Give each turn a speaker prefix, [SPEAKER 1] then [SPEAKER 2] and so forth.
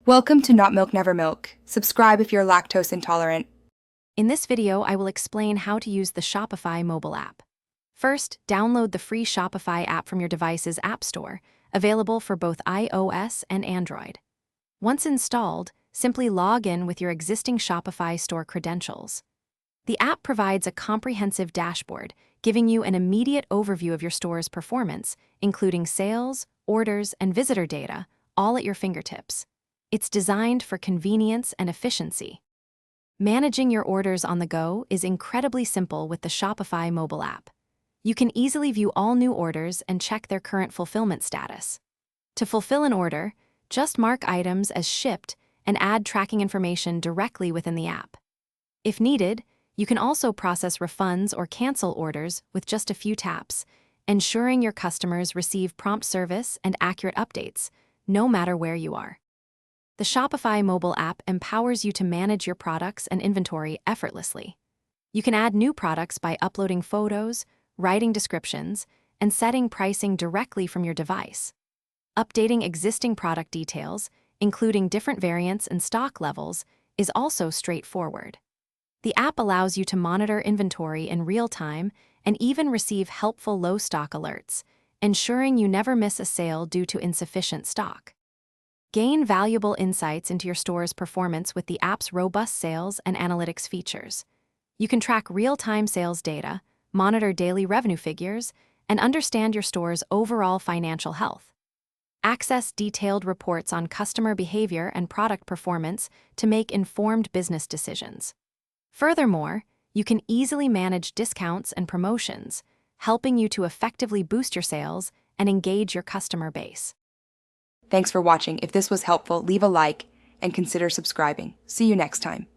[SPEAKER 1] Welcome to Not Milk Never Milk. Subscribe if you're lactose intolerant.
[SPEAKER 2] In this video, I will explain how to use the Shopify mobile app. First, download the free Shopify app from your device's app store, available for both iOS and Android. Once installed, simply log in with your existing Shopify store credentials. The app provides a comprehensive dashboard, giving you an immediate overview of your store's performance, including sales, orders, and visitor data, all at your fingertips. It's designed for convenience and efficiency. Managing your orders on the go is incredibly simple with the Shopify mobile app. You can easily view all new orders and check their current fulfillment status. To fulfill an order, just mark items as shipped and add tracking information directly within the app. If needed, you can also process refunds or cancel orders with just a few taps, ensuring your customers receive prompt service and accurate updates, no matter where you are. The Shopify mobile app empowers you to manage your products and inventory effortlessly. You can add new products by uploading photos, writing descriptions, and setting pricing directly from your device. Updating existing product details, including different variants and stock levels, is also straightforward. The app allows you to monitor inventory in real time and even receive helpful low stock alerts, ensuring you never miss a sale due to insufficient stock. Gain valuable insights into your store's performance with the app's robust sales and analytics features. You can track real-time sales data, monitor daily revenue figures, and understand your store's overall financial health. Access detailed reports on customer behavior and product performance to make informed business decisions. Furthermore, you can easily manage discounts and promotions, helping you to effectively boost your sales and engage your customer base.
[SPEAKER 1] Thanks for watching. If this was helpful, leave a like and consider subscribing. See you next time.